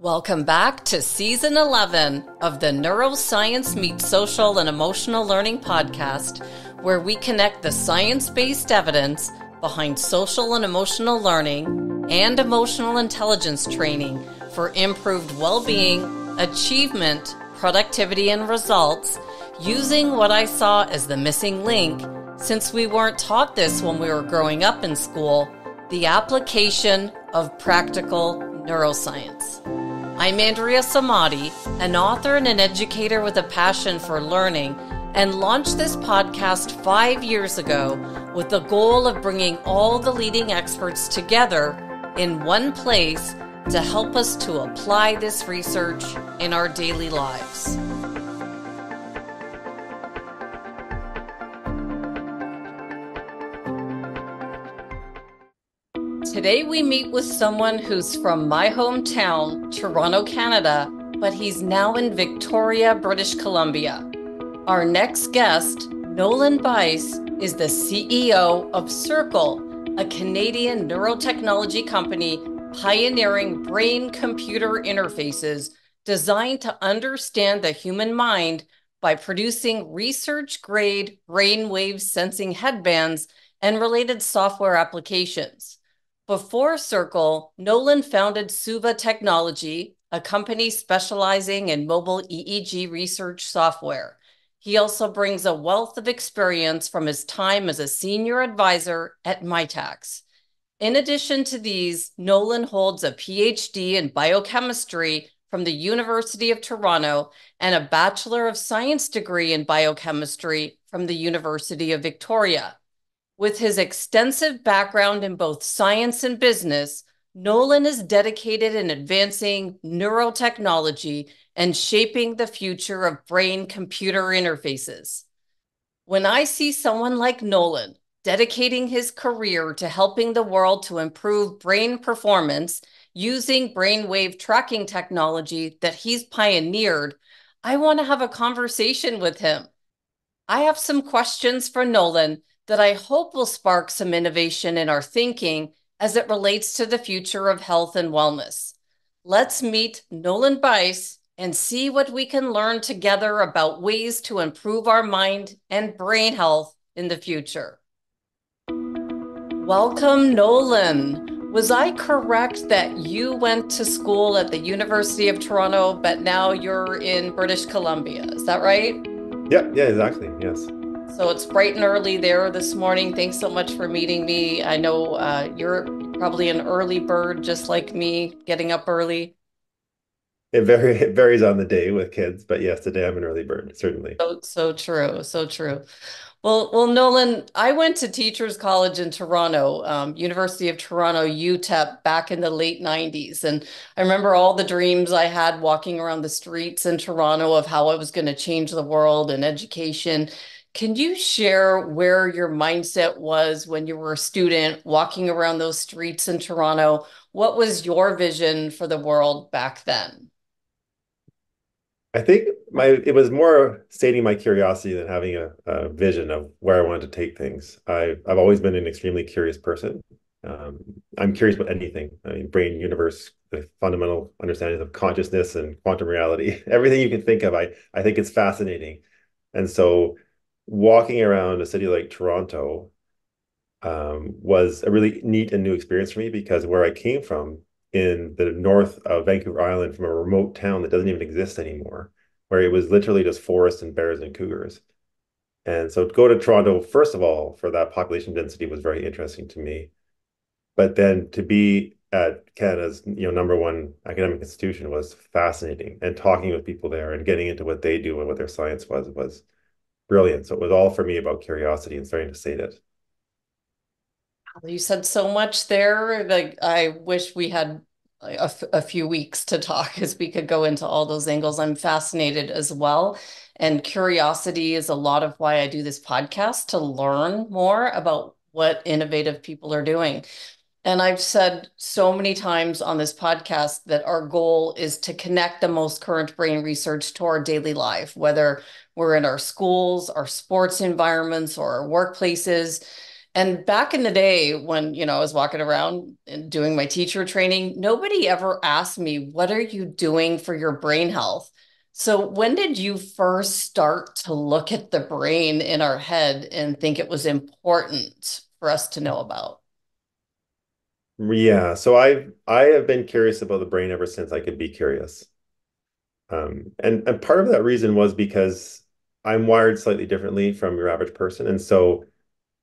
Welcome back to Season 11 of the Neuroscience Meets Social and Emotional Learning podcast, where we connect the science-based evidence behind social and emotional learning and emotional intelligence training for improved well-being, achievement, productivity, and results, using what I saw as the missing link, since we weren't taught this when we were growing up in school, the application of practical neuroscience. I'm Andrea Samadi, an author and an educator with a passion for learning, and launched this podcast 5 years ago with the goal of bringing all the leading experts together in one place to help us to apply this research in our daily lives. Today we meet with someone who's from my hometown, Toronto, Canada, but he's now in Victoria, British Columbia. Our next guest, Nolan Beise, is the CEO of Circle, a Canadian neurotechnology company pioneering brain-computer interfaces designed to understand the human mind by producing research-grade brainwave sensing headbands and related software applications. Before Circle, Nolan founded Suva Technology, a company specializing in mobile EEG research software. He also brings a wealth of experience from his time as a senior advisor at Mitax. In addition to these, Nolan holds a PhD in biochemistry from the University of Toronto and a Bachelor of Science degree in biochemistry from the University of Victoria. With his extensive background in both science and business, Nolan is dedicated in advancing neurotechnology and shaping the future of brain-computer interfaces. When I see someone like Nolan dedicating his career to helping the world to improve brain performance using brainwave tracking technology that he's pioneered, I want to have a conversation with him. I have some questions for Nolan that I hope will spark some innovation in our thinking as it relates to the future of health and wellness. Let's meet Nolan Beise and see what we can learn together about ways to improve our mind and brain health in the future. Welcome, Nolan. Was I correct that you went to school at the University of Toronto, but now you're in British Columbia? Is that right? Yeah, exactly. Yes. So it's bright and early there this morning. Thanks so much for meeting me. I know you're probably an early bird, just like me, getting up early. It varies on the day with kids, but yes, today I'm an early bird, certainly. So true, so true. Well, Nolan, I went to Teachers College in Toronto, University of Toronto, UTEP, back in the late 90s. And I remember all the dreams I had walking around the streets in Toronto of how I was going to change the world and education. Can you share where your mindset was when you were a student walking around those streets in Toronto? What was your vision for the world back then? I think it was more stating my curiosity than having a vision of where I wanted to take things. I've always been an extremely curious person. I'm curious about anything. I mean, brain, universe, the fundamental understanding of consciousness and quantum reality, everything you can think of. I think it's fascinating. And so walking around a city like Toronto was a really neat and new experience for me because where I came from in the north of Vancouver Island, from a remote town that doesn't even exist anymore, where it was literally just forest and bears and cougars. And so to go to Toronto, first of all, for that population density was very interesting to me. But then to be at Canada's, number one academic institution was fascinating. And talking with people there and getting into what they do and what their science was brilliant. So it was all for me about curiosity and starting to sate it. You said so much there. Like, I wish we had a few weeks to talk as we could go into all those angles. I'm fascinated as well. And curiosity is a lot of why I do this podcast, to learn more about what innovative people are doing. And I've said so many times on this podcast that our goal is to connect the most current brain research to our daily life, whether we're in our schools, our sports environments, or our workplaces. And back in the day when, I was walking around and doing my teacher training, nobody ever asked me, what are you doing for your brain health? So when did you first start to look at the brain in our head and think it was important for us to know about? Yeah, so I have been curious about the brain ever since I could be curious. And part of that reason was because I'm wired slightly differently from your average person. And so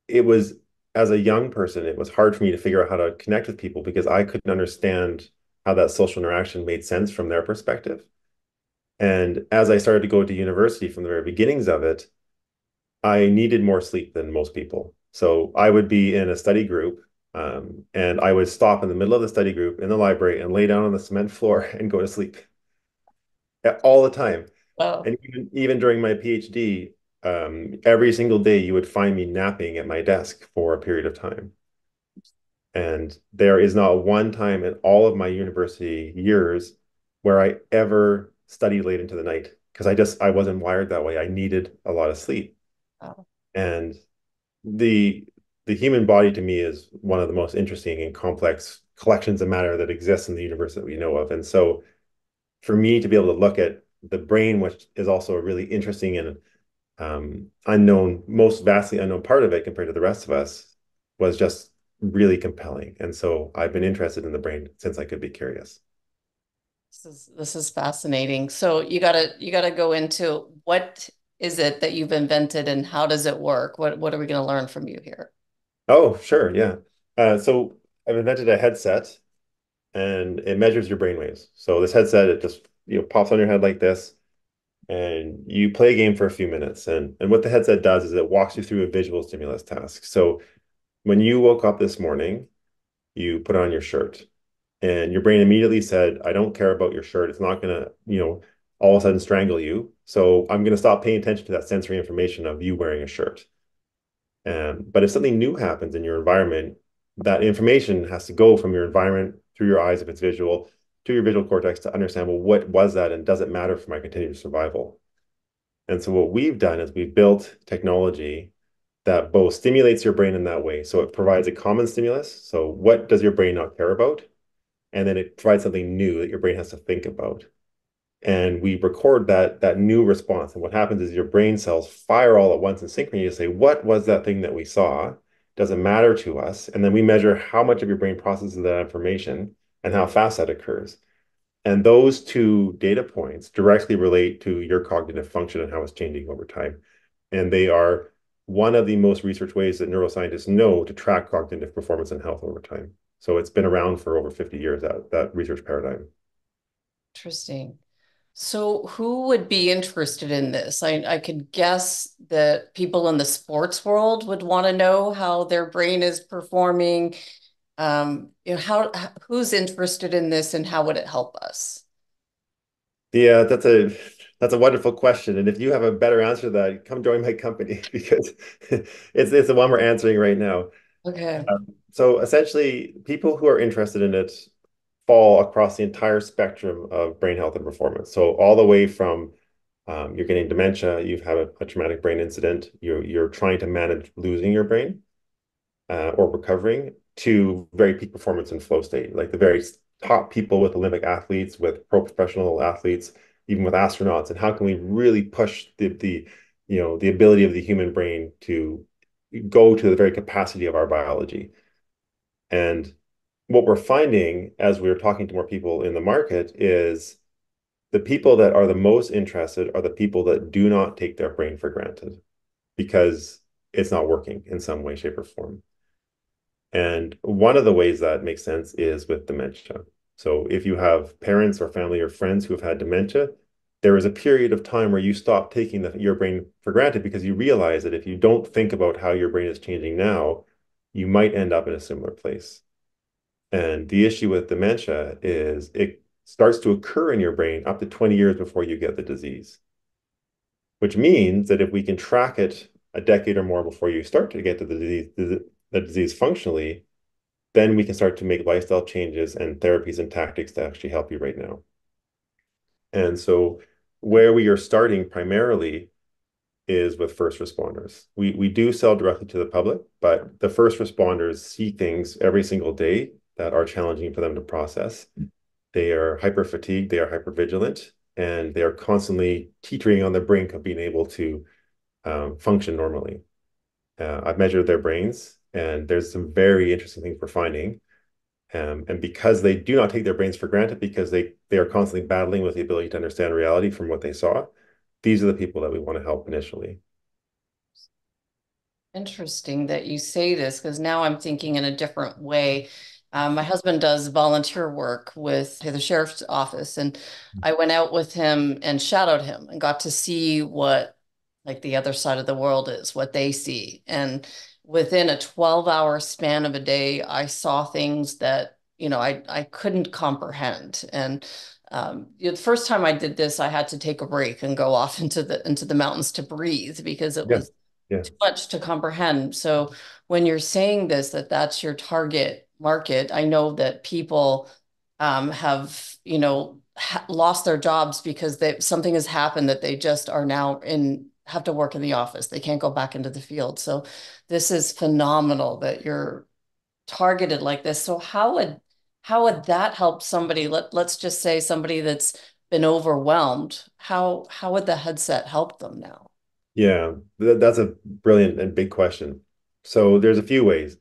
it was, as a young person, it was hard for me to figure out how to connect with people because I couldn't understand how that social interaction made sense from their perspective. And as I started to go to university from the very beginnings of it, I needed more sleep than most people. So I would be in a study group, and I would stop in the middle of the study group in the library and lay down on the cement floor and go to sleep all the time. Well, And even during my PhD, every single day you would find me napping at my desk for a period of time. And there is not one time in all of my university years where I ever studied late into the night because I wasn't wired that way. I needed a lot of sleep. wow. And the the human body to me is one of the most interesting and complex collections of matter that exists in the universe that we know of. And so for me to be able to look at the brain, which is also a really interesting and unknown, most vastly unknown part of it compared to the rest of us, was just really compelling. And so I've been interested in the brain since I could be curious. This is fascinating. So you gotta go into what is it that you've invented and how does it work? What are we going to learn from you here? Oh, sure, yeah. So I've invented a headset and it measures your brain waves. So this headset, it just pops on your head like this, and you play a game for a few minutes. And what the headset does is it walks you through a visual stimulus task. So when you woke up this morning, you put on your shirt, and your brain immediately said, I don't care about your shirt. It's not gonna, all of a sudden strangle you. So I'm gonna stop paying attention to that sensory information of you wearing a shirt. But if something new happens in your environment, that information has to go from your environment through your eyes if it's visual to your visual cortex to understand, well, what was that and does it matter for my continued survival? And so what we've done is we've built technology that both stimulates your brain in that way. So it provides a common stimulus. So what does your brain not care about? And then it provides something new that your brain has to think about. And we record that new response. And what happens is your brain cells fire all at once in synchrony to say, what was that thing that we saw? Doesn't matter to us. And then we measure how much of your brain processes that information and how fast that occurs. And those two data points directly relate to your cognitive function and how it's changing over time. And they are one of the most researched ways that neuroscientists know to track cognitive performance and health over time. So it's been around for over 50 years, that research paradigm. Interesting. So who would be interested in this? I could guess that people in the sports world would want to know how their brain is performing. Who's interested in this and how would it help us? Yeah, that's a wonderful question. And if you have a better answer to that, come join my company because it's the one we're answering right now. Okay. So essentially, people who are interested in it fall across the entire spectrum of brain health and performance. So all the way from you're getting dementia, you've had a traumatic brain incident, you're trying to manage losing your brain or recovering to very peak performance and flow state, like the very top people with Olympic athletes, with pro professional athletes, even with astronauts. And how can we really push the ability of the human brain to go to the very capacity of our biology? And what we're finding as we're talking to more people in the market is the people that are the most interested are the people that do not take their brain for granted because it's not working in some way, shape, or form. And one of the ways that makes sense is with dementia. So if you have parents or family or friends who have had dementia, there is a period of time where you stop taking your brain for granted because you realize that if you don't think about how your brain is changing now, you might end up in a similar place. And the issue with dementia is it starts to occur in your brain up to 20 years before you get the disease, which means that if we can track it a decade or more before you start to get to the disease functionally, then we can start to make lifestyle changes and therapies and tactics to actually help you right now. And so, where we are starting primarily is with first responders. We do sell directly to the public, but the first responders see things every single day that are challenging for them to process. They are hyper fatigued, they are hyper vigilant, and they are constantly teetering on the brink of being able to function normally. I've measured their brains, and there's some very interesting things we're finding. And because they do not take their brains for granted, because they are constantly battling with the ability to understand reality from what they saw, these are the people that we want to help initially. Interesting that you say this because now I'm thinking in a different way. My husband does volunteer work with the sheriff's office, and I went out with him and shadowed him and got to see what like the other side of the world is, what they see. And within a 12-hour span of a day, I saw things that, I couldn't comprehend. And the first time I did this, I had to take a break and go off into the mountains to breathe because it Yeah. was Yeah. too much to comprehend. So when you're saying this, that's your target market, I know that people have, ha lost their jobs because something has happened that they just are now have to work in the office. They can't go back into the field. So this is phenomenal that you're targeted like this. So how would that help somebody? Let's just say somebody that's been overwhelmed. How would the headset help them now? Yeah, that's a brilliant and big question. So there's a few ways.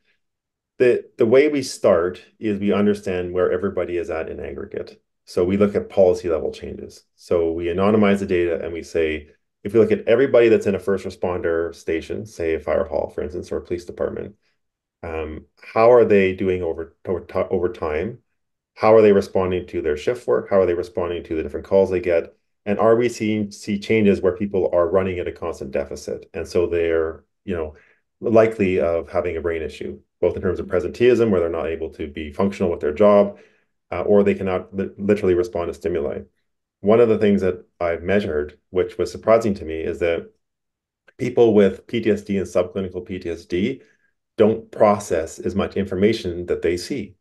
The way we start is we understand where everybody is at in aggregate. So we look at policy level changes. So we anonymize the data and we say, if we look at everybody that's in a first responder station, say a fire hall, for instance, or a police department, how are they doing over time? How are they responding to their shift work? How are they responding to the different calls they get? And are we seeing changes where people are running at a constant deficit? And so they're, likely of having a brain issue, both in terms of presenteeism, where they're not able to be functional with their job, or they cannot literally respond to stimuli. One of the things that I've measured, which was surprising to me, is that people with PTSD and subclinical PTSD don't process as much information that they see.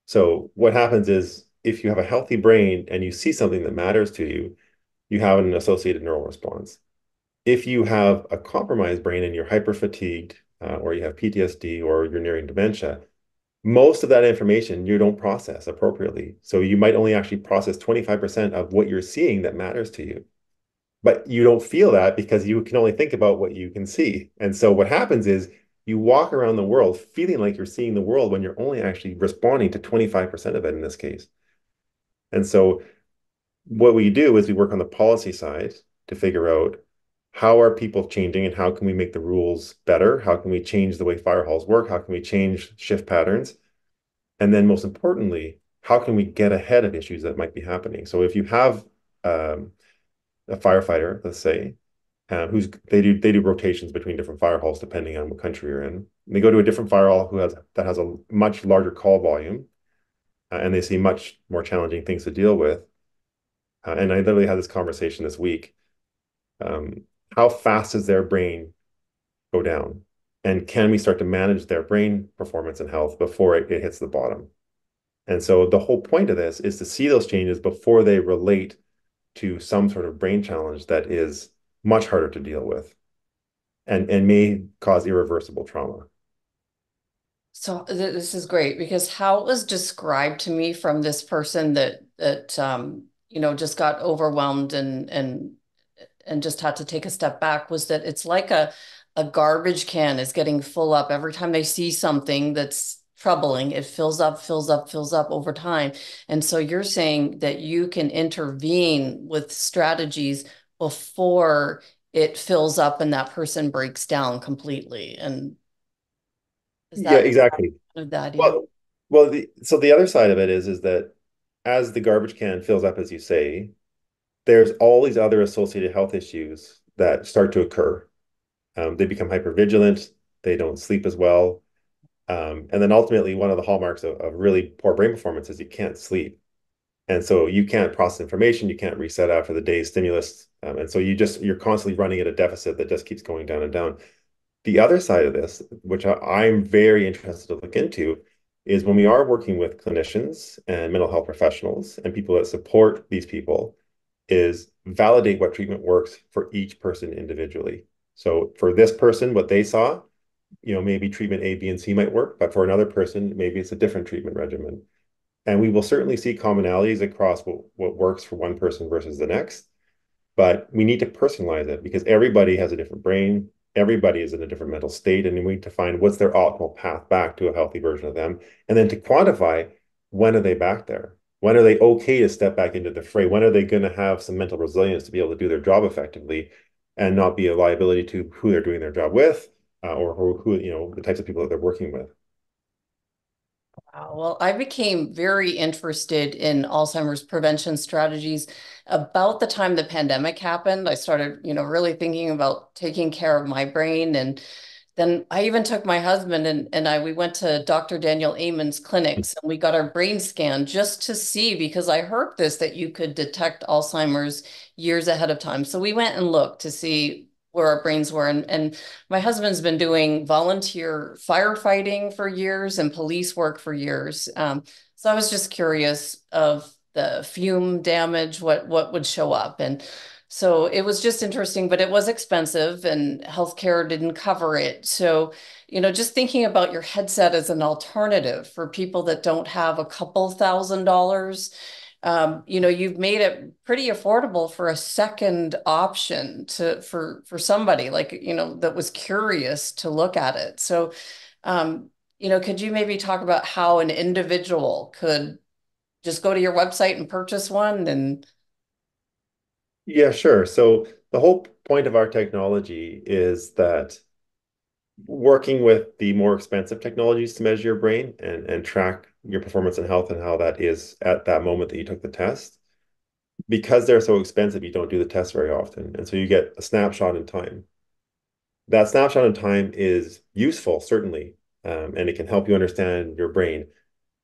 So what happens is if you have a healthy brain and you see something that matters to you, you have an associated neural response. If you have a compromised brain and you're hyper fatigued, or you have PTSD or you're nearing dementia, most of that information you don't process appropriately. So you might only actually process 25% of what you're seeing that matters to you. But you don't feel that because you can only think about what you can see. And so what happens is you walk around the world feeling like you're seeing the world when you're only actually responding to 25% of it in this case. And so what we do is we work on the policy side to figure out how are people changing and how can we make the rules better? How can we change the way fire halls work? How can we change shift patterns? And then most importantly, how can we get ahead of issues that might be happening? So if you have a firefighter, let's say, who's they do rotations between different fire halls depending on what country you're in. And they go to a different fire hall that has a much larger call volume, and they see much more challenging things to deal with. And I literally had this conversation this week. Um, how fast does their brain go down? And can we start to manage their brain performance and health before it hits the bottom? And so the whole point of this is to see those changes before they relate to some sort of brain challenge that is much harder to deal with and may cause irreversible trauma. So this is great because how it was described to me from this person that just got overwhelmed and just had to take a step back was that it's like a garbage can is getting full up every time they see something that's troubling. It fills up, fills up, fills up over time. And so you're saying that you can intervene with strategies before it fills up and that person breaks down completely. And is Yeah, that exactly. kind of the idea? So the other side of it is that as the garbage can fills up, as you say, there's all these other associated health issues that start to occur. They become hypervigilant, they don't sleep as well. And then ultimately, one of the hallmarks of really poor brain performance is you can't sleep. And so you can't process information, you can't reset after the day's stimulus. And so you're constantly running at a deficit that just keeps going down and down. The other side of this, which I'm very interested to look into, is when we are working with clinicians and mental health professionals and people that support these people, is validate what treatment works for each person individually. So for this person, what they saw, maybe treatment A, B, and C might work, but for another person, maybe it's a different treatment regimen. And we will certainly see commonalities across what works for one person versus the next. But we need to personalize it because everybody has a different brain. Everybody is in a different mental state, and we need to find what's their optimal path back to a healthy version of them. And then to quantify when are they back there? When are they okay to step back into the fray? When are they going to have some mental resilience to be able to do their job effectively and not be a liability to who they're doing their job with or who, the types of people that they're working with? Wow. Well, I became very interested in Alzheimer's prevention strategies about the time the pandemic happened. I started, really thinking about taking care of my brain. And then I even took my husband and we went to Dr. Daniel Amen's clinics and we got our brain scan just to see, because I heard this, that you could detect Alzheimer's years ahead of time. So we went and looked to see where our brains were. And my husband's been doing volunteer firefighting for years and police work for years. So I was just curious of the fume damage, what would show up. And so it was just interesting, but it was expensive and healthcare didn't cover it. So, just thinking about your headset as an alternative for people that don't have a couple $1,000s, you've made it pretty affordable for a second option for somebody like, that was curious to look at it. So, could you maybe talk about how an individual could just go to your website and purchase one and Yeah, sure. So the whole point of our technology is that working with the more expensive technologies to measure your brain and track your performance and health and how that is at that moment that you took the test, because they're so expensive, you don't do the test very often. And so you get a snapshot in time. That snapshot in time is useful, certainly, and it can help you understand your brain.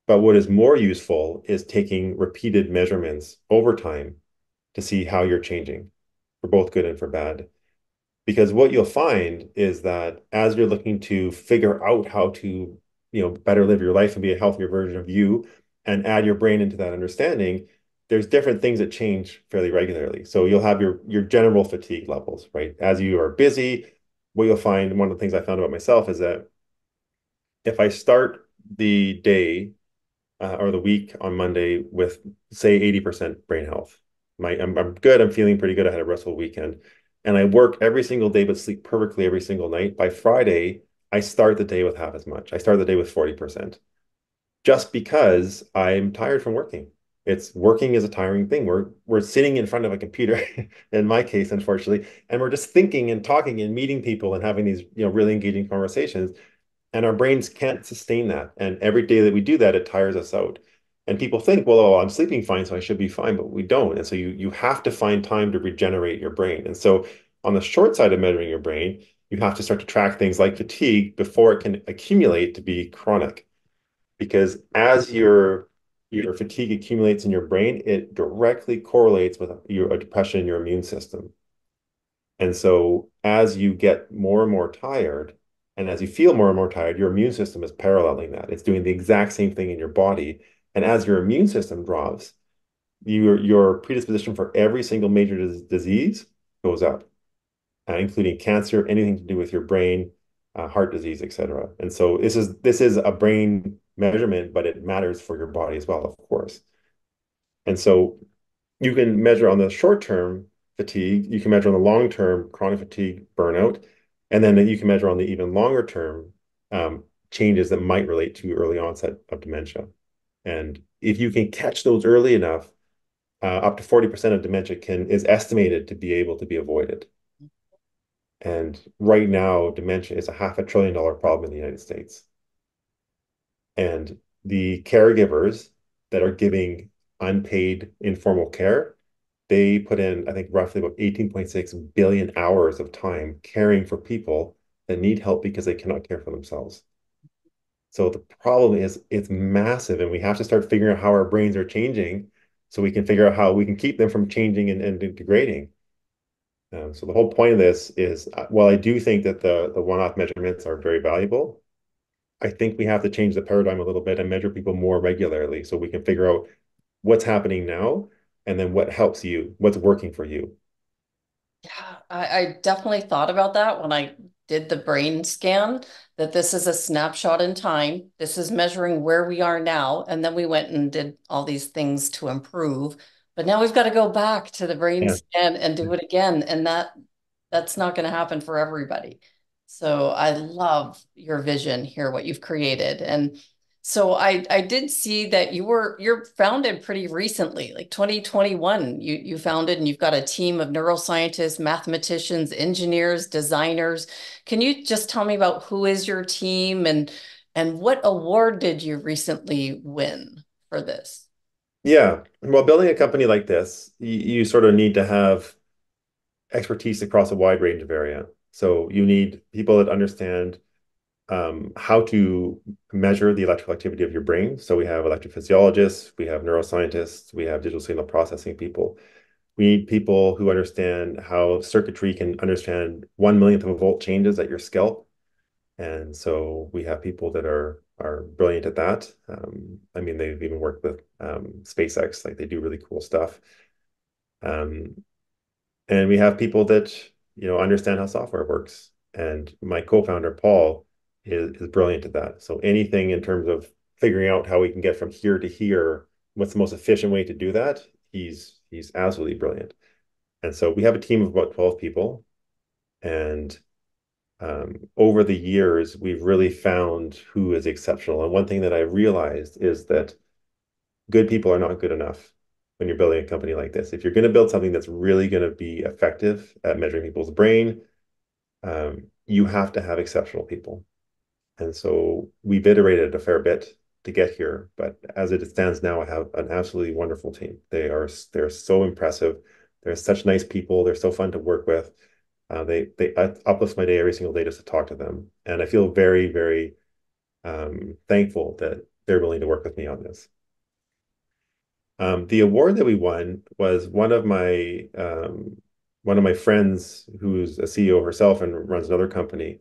But what is more useful is taking repeated measurements over time to see how you're changing for both good and for bad. Because what you'll find is that as you're looking to figure out how to, better live your life and be a healthier version of you and add your brain into that understanding, there's different things that change fairly regularly. So you'll have your general fatigue levels, right? As you are busy, what you'll find, one of the things I found about myself is that if I start the day or the week on Monday with, say, 80% brain health. I'm good. I'm feeling pretty good. I had a restful weekend. And I work every single day, but sleep perfectly every single night. By Friday, I start the day with half as much. I start the day with 40%, just because I'm tired from working. It's working is a tiring thing. We're sitting in front of a computer, in my case, unfortunately, and we're just thinking and talking and meeting people and having these, really engaging conversations. And our brains can't sustain that. And every day that we do that, it tires us out. And people think, well, oh, I'm sleeping fine, so I should be fine, but we don't. And so you have to find time to regenerate your brain. And so on the short side of measuring your brain, you have to start to track things like fatigue before it can accumulate to be chronic. Because as your fatigue accumulates in your brain, it directly correlates with your depression in your immune system. And so as you get more and more tired, and as you feel more and more tired, your immune system is paralleling that. It's doing the exact same thing in your body. And as your immune system drops, your predisposition for every single major disease goes up, including cancer, anything to do with your brain, heart disease, etc. And so this is a brain measurement, but it matters for your body as well, of course. And so you can measure on the short term fatigue, you can measure on the long term chronic fatigue, burnout, and then you can measure on the even longer term changes that might relate to early onset of dementia. And if you can catch those early enough, up to 40% of dementia is estimated to be able to be avoided. And right now, dementia is a $500 billion problem in the United States. And the caregivers that are giving unpaid informal care, they put in, I think, roughly about 18.6 billion hours of time caring for people that need help because they cannot care for themselves. So the problem is it's massive, and we have to start figuring out how our brains are changing so we can figure out how we can keep them from changing and degrading. So the whole point of this is, while I do think that the one-off measurements are very valuable, I think we have to change the paradigm a little bit and measure people more regularly so we can figure out what's happening now and then what helps you, what's working for you. Yeah, I definitely thought about that when I did the brain scan, that this is a snapshot in time. This is measuring where we are now. And then we went and did all these things to improve. But now we've got to go back to the brain Yeah. scan and do it again. And that's not going to happen for everybody. So I love your vision here, what you've created. And so I did see that you're founded pretty recently, like 2021. You founded and you've got a team of neuroscientists, mathematicians, engineers, designers. Can you just tell me about who is your team and what award did you recently win for this? Yeah. Well, building a company like this, you sort of need to have expertise across a wide range of area. So you need people that understand how to measure the electrical activity of your brain. So we have electrophysiologists, we have neuroscientists, we have digital signal processing people. We need people who understand how circuitry can understand 1 millionth of a volt changes at your scalp. And so we have people that are brilliant at that. I mean, they've even worked with SpaceX, like they do really cool stuff. Um, and we have people that, understand how software works. And my co-founder, Paul, is brilliant at that. So anything in terms of figuring out how we can get from here to here, what's the most efficient way to do that, he's absolutely brilliant. And so we have a team of about 12 people. And over the years, we've really found who is exceptional. And one thing that I realized is that good people are not good enough when you're building a company like this. If you're going to build something that's really going to be effective at measuring people's brain, you have to have exceptional people. And so we've iterated a fair bit to get here, but as it stands now, I have an absolutely wonderful team. They're so impressive. They're such nice people. They're so fun to work with. They uplift my day every single day just to talk to them, and I feel very, very thankful that they're willing to work with me on this. The award that we won was one of my friends who's a CEO herself and runs another company.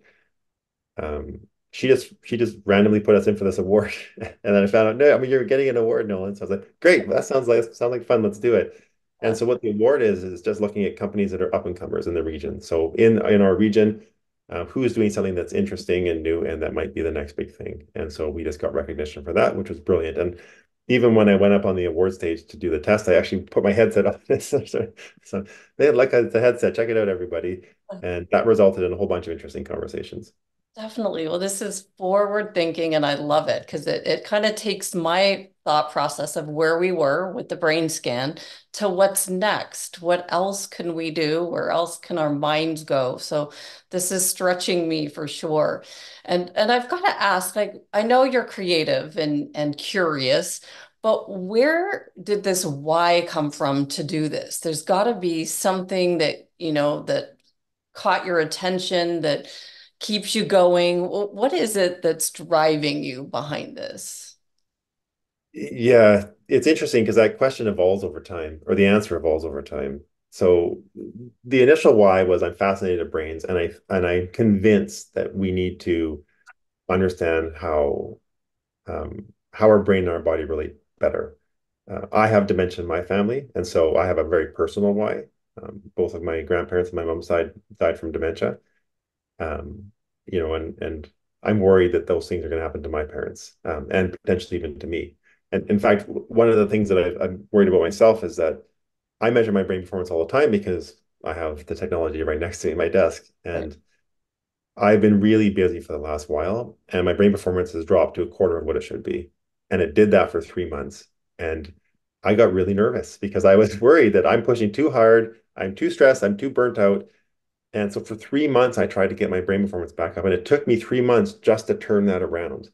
Um, she just randomly put us in for this award, and then I found out, no, I mean you're getting an award, Nolan. So I was like, great, well, that sounds like fun. Let's do it. And so what the award is just looking at companies that are up and comers in the region. So in our region, who is doing something that's interesting and new, and that might be the next big thing. And so we just got recognition for that, which was brilliant. And even when I went up on the award stage to do the test, I actually put my headset on. So they had like the headset. Check it out, everybody. And that resulted in a whole bunch of interesting conversations. Definitely. Well, this is forward thinking, and I love it because it kind of takes my thought process of where we were with the brain scan to what's next. What else can we do? Where else can our minds go? So this is stretching me for sure. And I've got to ask, like, I know you're creative and curious, but where did this why come from to do this? There's got to be something that, that caught your attention that keeps you going? What is it that's driving you behind this? Yeah, it's interesting because that question evolves over time, or the answer evolves over time. So the initial why was I'm fascinated with brains, and I'm convinced that we need to understand how our brain and our body relate better. I have dementia in my family, and so I have a very personal why. Both of my grandparents on my mom's side died from dementia. Um, and I'm worried that those things are going to happen to my parents, and potentially even to me. And in fact, one of the things that I'm worried about myself is that I measure my brain performance all the time because I have the technology right next to me at my desk. Right. And I've been really busy for the last while, and my brain performance has dropped to a quarter of what it should be. And it did that for 3 months. And I got really nervous because I was worried that I'm pushing too hard, I'm too stressed, I'm too burnt out. And so for 3 months, I tried to get my brain performance back up, and it took me 3 months just to turn that around.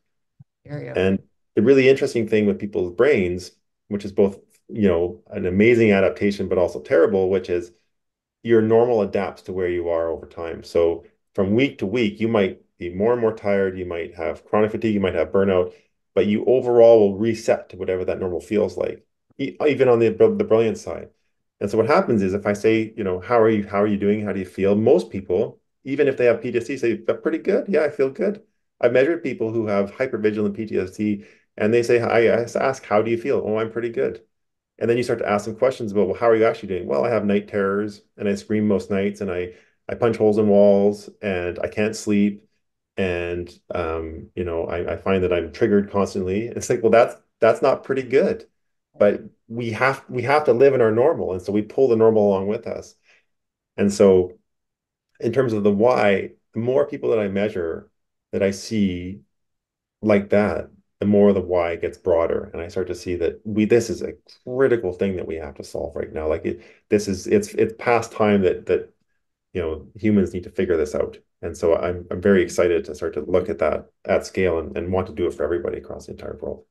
Hear you. And the really interesting thing with people's brains, which is both, an amazing adaptation, but also terrible, which is your normal adapts to where you are over time. So from week to week, you might be more and more tired, you might have chronic fatigue, you might have burnout, but you overall will reset to whatever that normal feels like, even on the brilliant side. And so what happens is if I say, how are you doing? How do you feel? Most people, even if they have PTSD, say, pretty good. Yeah, I feel good. I've measured people who have hypervigilant PTSD and they say, I ask, how do you feel? Oh, I'm pretty good. And then you start to ask them questions about, well, how are you actually doing? Well, I have night terrors and I scream most nights and I punch holes in walls and I can't sleep. And I find that I'm triggered constantly. It's like, well, that's not pretty good. But we have to live in our normal. And so we pull the normal along with us. And so in terms of the why, the more people that I measure that I see like that, the more the why gets broader. And I start to see that this is a critical thing that we have to solve right now. It's past time that humans need to figure this out. And so I'm very excited to start to look at that at scale and want to do it for everybody across the entire world.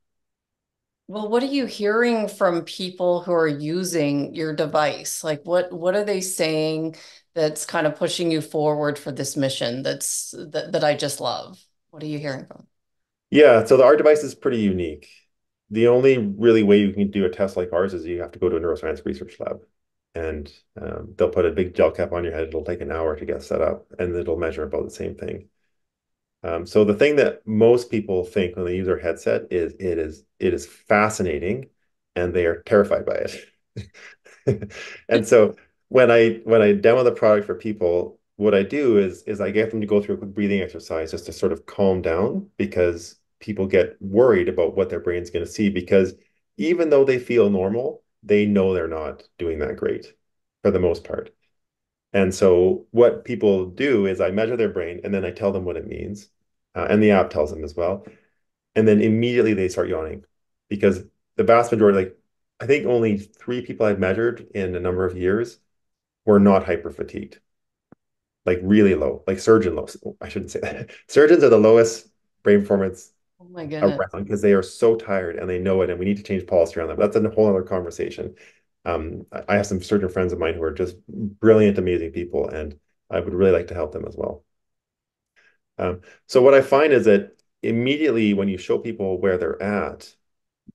Well, what are you hearing from people who are using your device? Like what are they saying that's kind of pushing you forward for this mission that I just love? What are you hearing from? Yeah, so our device is pretty unique. The only really way you can do a test like ours is you have to go to a neuroscience research lab, and they'll put a big gel cap on your head. It'll take an hour to get set up, and it'll measure about the same thing. So the thing that most people think when they use our headset is it is fascinating, and they are terrified by it. And so when I demo the product for people, what I do is I get them to go through a quick breathing exercise just to sort of calm down because people get worried about what their brain's going to see because even though they feel normal, they know they're not doing that great for the most part. And so what people do is I measure their brain and then I tell them what it means. And the app tells them as well. And then immediately they start yawning because the vast majority, like I think only 3 people I've measured in a number of years were not hyper fatigued, like really low, like surgeon low. I shouldn't say that. Surgeons are the lowest brain performance Oh my goodness. around because they are so tired and they know it, and we need to change policy around them. That's a whole other conversation. I have some surgeon friends of mine who are just brilliant, amazing people, and I would really like to help them as well. So what I find is that immediately when you show people where they're at,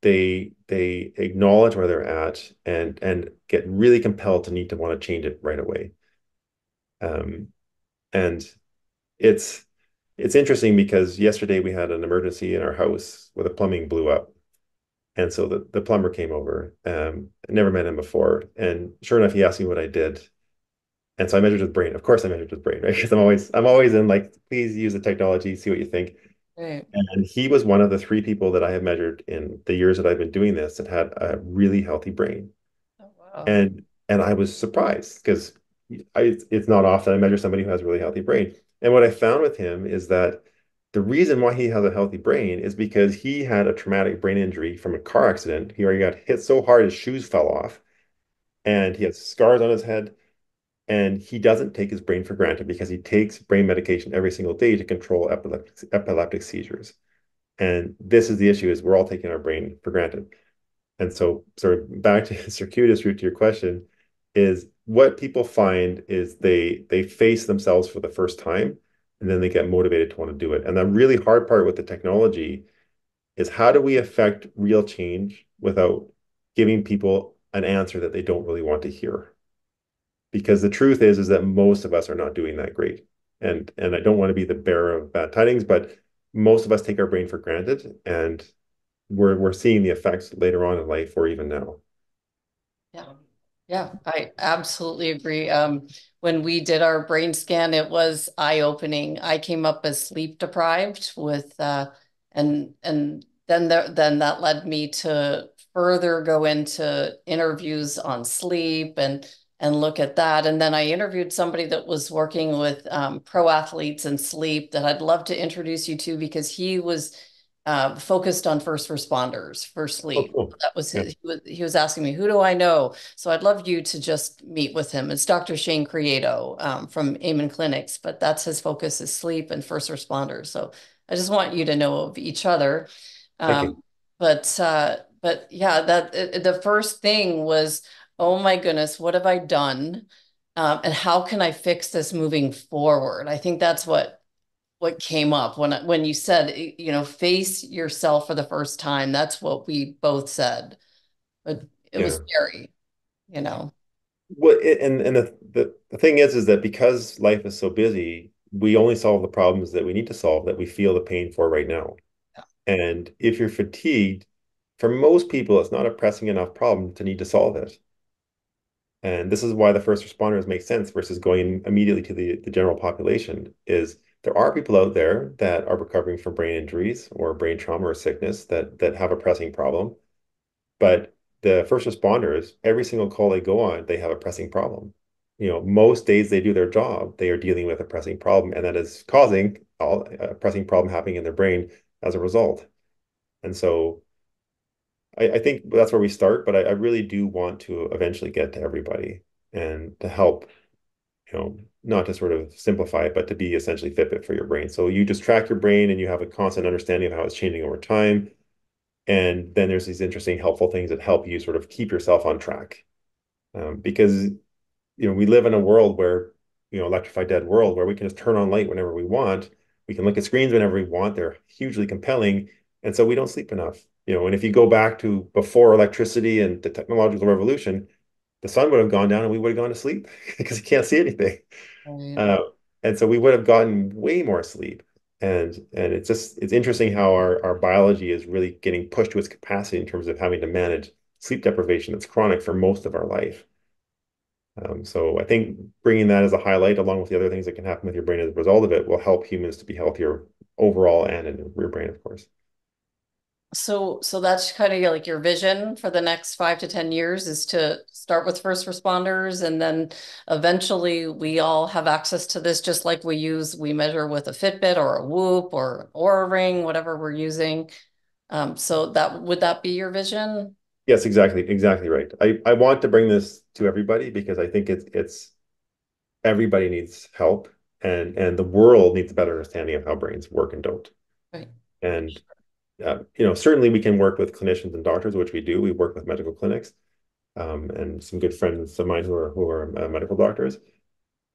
they acknowledge where they're at and get really compelled to need to want to change it right away. Um, and it's it's interesting because yesterday we had an emergency in our house where the plumbing blew up. And so the plumber came over. I never met him before. And sure enough, he asked me what I did. And so I measured his brain. Of course I measured his brain, right? Because I'm always in like, please use the technology, see what you think. Right. And he was one of the 3 people that I have measured in the years that I've been doing this that had a really healthy brain. Oh, wow. And I was surprised because it's not often I measure somebody who has a really healthy brain. And what I found with him is that the reason why he has a healthy brain is because he had a traumatic brain injury from a car accident. He already got hit so hard his shoes fell off, and he has scars on his head. And he doesn't take his brain for granted because he takes brain medication every single day to control epileptic seizures. And this is the issue: is we're all taking our brain for granted. And so, sort of back to circuitous route to your question, is what people find is they face themselves for the first time, and then they get motivated to want to do it. And the really hard part with the technology is how do we affect real change without giving people an answer that they don't really want to hear? Because the truth is that most of us are not doing that great. And I don't want to be the bearer of bad tidings, but most of us take our brain for granted, and we're seeing the effects later on in life or even now. Yeah. Yeah, I absolutely agree. When we did our brain scan, it was eye-opening. I came up as sleep deprived with and then that led me to further go into interviews on sleep and look at that. And then I interviewed somebody that was working with pro athletes and sleep that I'd love to introduce you to because he was focused on first responders for Oh, sleep. cool. That was Yeah. he was asking me, who do I know? So I'd love you to just meet with him. It's Dr. Shane Creato from Amen Clinics, but that's his focus is sleep and first responders. So I just want you to know of each other. Thank you. Um, but yeah, the first thing was, oh my goodness, what have I done? And how can I fix this moving forward? I think that's what came up when you said, face yourself for the first time. That's what we both said. But it was Yeah. scary. Well, and the thing is that because life is so busy, we only solve the problems that we need to solve that we feel the pain for right now. And if you're fatigued, for most people, it's not a pressing enough problem to need to solve it. And this is why the first responders make sense versus going immediately to the general population is there are people out there that are recovering from brain injuries or brain trauma or sickness that have a pressing problem. But the first responders, every single call they go on, they have a pressing problem. Most days they do their job, they are dealing with a pressing problem, and that is causing a pressing problem happening in their brain as a result. And so I think that's where we start, but I really do want to eventually get to everybody and to help, not to sort of simplify it, but to be essentially Fitbit for your brain. So you just track your brain and you have a constant understanding of how it's changing over time. And then there's these interesting, helpful things that help you sort of keep yourself on track. Because we live in a world where, electrified dead world where we can just turn on light whenever we want. We can look at screens whenever we want. They're hugely compelling. And so we don't sleep enough. And if you go back to before electricity and the technological revolution, the sun would have gone down and we would have gone to sleep because you can't see anything. Right. Uh, and so we would have gotten way more sleep. And it's interesting how our biology is really getting pushed to its capacity in terms of having to manage sleep deprivation that's chronic for most of our life. So I think bringing that as a highlight, along with the other things that can happen with your brain as a result of it, will help humans to be healthier overall and in your brain, of course. So that's kind of like your vision for the next 5 to 10 years is to start with first responders, and then eventually we all have access to this, just like we measure with a Fitbit or a Whoop or an Oura Ring, whatever we're using. So that would that be your vision? Yes, exactly right. I want to bring this to everybody because I think it's everybody needs help and the world needs a better understanding of how brains work and don't. Right. And certainly we can work with clinicians and doctors, which we do. We work with medical clinics, and some good friends of mine who are medical doctors.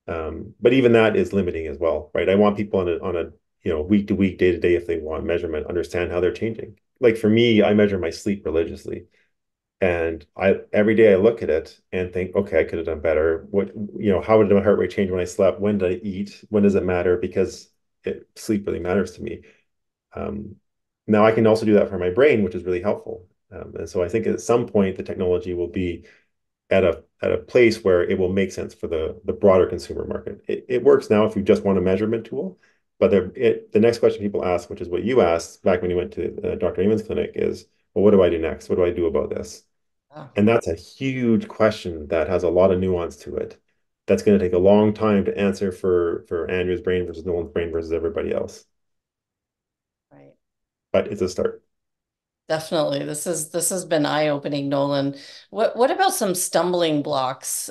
But even that is limiting as well, right? I want people on a week to week, day to day, if they want measurement, understand how they're changing. Like for me, I measure my sleep religiously. And I every day I look at it and think, okay, I could have done better. How did my heart rate change when I slept? When did I eat? When does it matter? Because sleep really matters to me. Um, Now I can also do that for my brain, which is really helpful. And so I think at some point the technology will be at a place where it will make sense for the broader consumer market. It works now if you just want a measurement tool, but the next question people ask, which is what you asked back when you went to Dr. Amon's clinic, is, well, what do I do next? What do I do about this? Oh, And that's a huge question that has a lot of nuance to it. That's going to take a long time to answer for Andrew's brain versus Nolan's brain versus everybody else. right. But it's a start. Definitely. This has been eye-opening, Nolan. What about some stumbling blocks?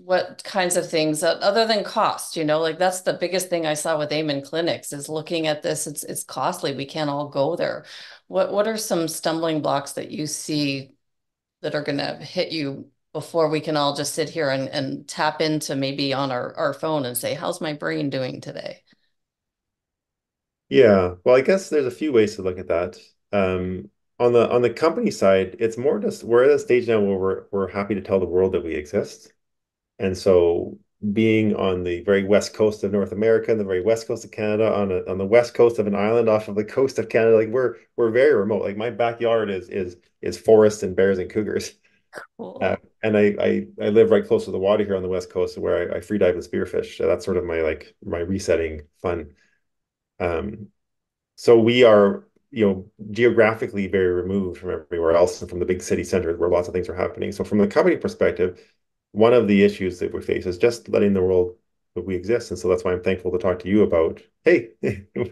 What kinds of things other than cost, like that's the biggest thing I saw with Amen Clinics is looking at this. It's costly. We can't all go there. What are some stumbling blocks that you see that are gonna hit you before we can all just sit here and tap into maybe on our phone and say, how's my brain doing today? Yeah, well, I guess there's a few ways to look at that. On the company side, it's more just we're at a stage now where we're happy to tell the world that we exist. And so being on the very west coast of North America and the very west coast of Canada, on the west coast of an island off of the coast of Canada, like we're very remote. Like my backyard is forests and bears and cougars. Uh, Cool. and I live right close to the water here on the west coast where I free dive and spearfish. So that's sort of my resetting fun. Um, so we are, geographically very removed from everywhere else and from the big city centers where lots of things are happening. So from the company perspective, one of the issues that we face is just letting the world that we exist. And so that's why I'm thankful to talk to you about, hey,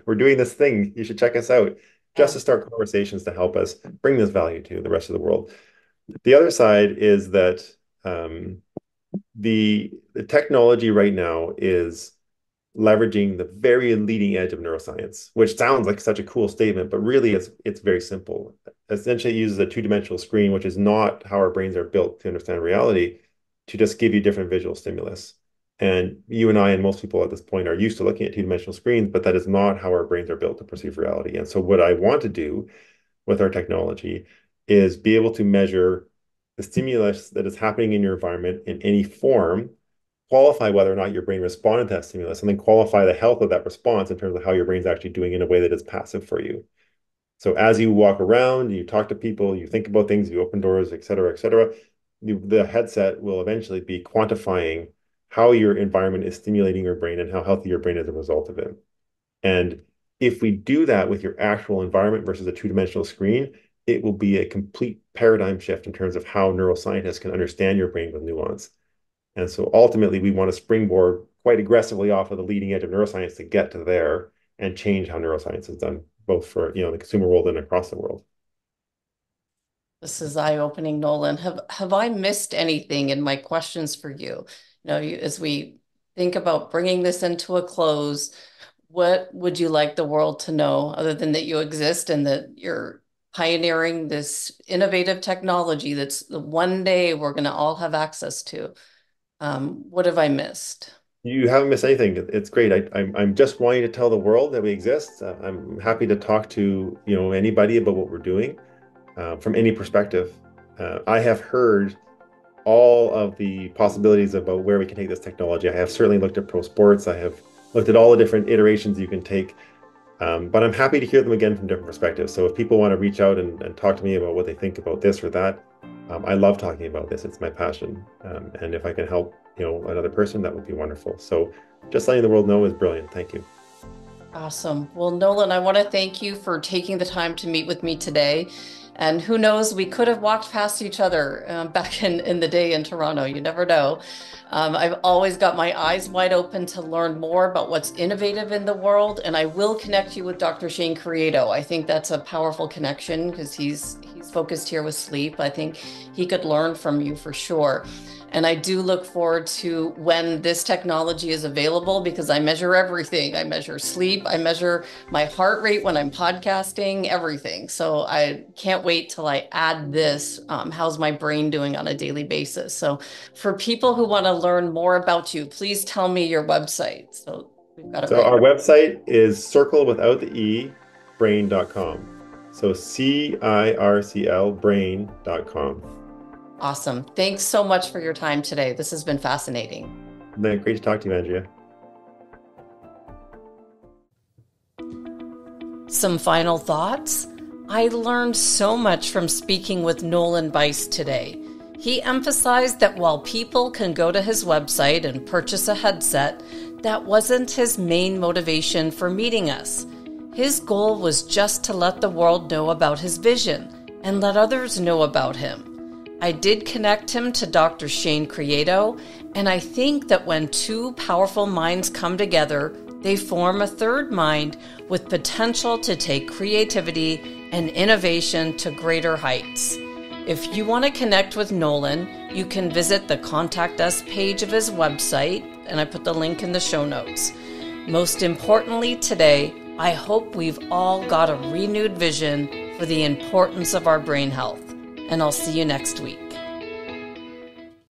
we're doing this thing. You should check us out. Just Yeah. to start conversations to help us bring this value to the rest of the world. The other side is that um, the technology right now is leveraging the very leading edge of neuroscience, which sounds like such a cool statement, but really it's very simple. Essentially, it uses a two-dimensional screen, which is not how our brains are built to understand reality, to just give you different visual stimulus. And you and I and most people at this point are used to looking at two-dimensional screens, but that is not how our brains are built to perceive reality. And so what I want to do with our technology is be able to measure the stimulus that is happening in your environment in any form, qualify whether or not your brain responded to that stimulus, and then qualify the health of that response in terms of how your brain's actually doing in a way that is passive for you. So as you walk around, you talk to people, you think about things, you open doors, et cetera, the headset will eventually be quantifying how your environment is stimulating your brain and how healthy your brain is as a result of it. And if we do that with your actual environment versus a two-dimensional screen, it will be a complete paradigm shift in terms of how neuroscientists can understand your brain with nuance. And so ultimately, we want to springboard quite aggressively off of the leading edge of neuroscience to get to there and change how neuroscience is done, both for the consumer world and across the world. This is eye-opening, Nolan. Have I missed anything in my questions for you? As we think about bringing this into a close, what would you like the world to know other than that you exist and that you're pioneering this innovative technology that's the one day we're going to all have access to? What have I missed? You haven't missed anything. It's great. I'm just wanting to tell the world that we exist. I'm happy to talk to anybody about what we're doing from any perspective. I have heard all of the possibilities about where we can take this technology. I have certainly looked at pro sports. I have looked at all the different iterations you can take, but I'm happy to hear them again from different perspectives. So if people want to reach out and talk to me about what they think about this or that, I love talking about this. It's my passion. And if I can help, another person, that would be wonderful. So just letting the world know is brilliant. Thank you. Awesome. Well, Nolan, I want to thank you for taking the time to meet with me today. And who knows, we could have walked past each other back in the day in Toronto. You never know. I've always got my eyes wide open to learn more about what's innovative in the world. And I will connect you with Dr. Shane Creato. I think that's a powerful connection because he's focused here with sleep. I think he could learn from you for sure. And I do look forward to when this technology is available because I measure everything. I measure sleep. I measure my heart rate when I'm podcasting, everything. So I can't wait till I add this. How's my brain doing on a daily basis? So for people who want to learn more about you, please tell me your website. So we've got it So right. our website is circle without the E, brain.com. So CIRCL brain.com. Awesome. Thanks so much for your time today. This has been fascinating. Great to talk to you, Andrea. Some final thoughts? I learned so much from speaking with Nolan Beise today. He emphasized that while people can go to his website and purchase a headset, that wasn't his main motivation for meeting us. His goal was just to let the world know about his vision and let others know about him. I did connect him to Dr. Shane Creato, and I think that when two powerful minds come together, they form a third mind with potential to take creativity and innovation to greater heights. If you want to connect with Nolan, you can visit the Contact Us page of his website, and I put the link in the show notes. Most importantly today, I hope we've all got a renewed vision for the importance of our brain health. And I'll see you next week.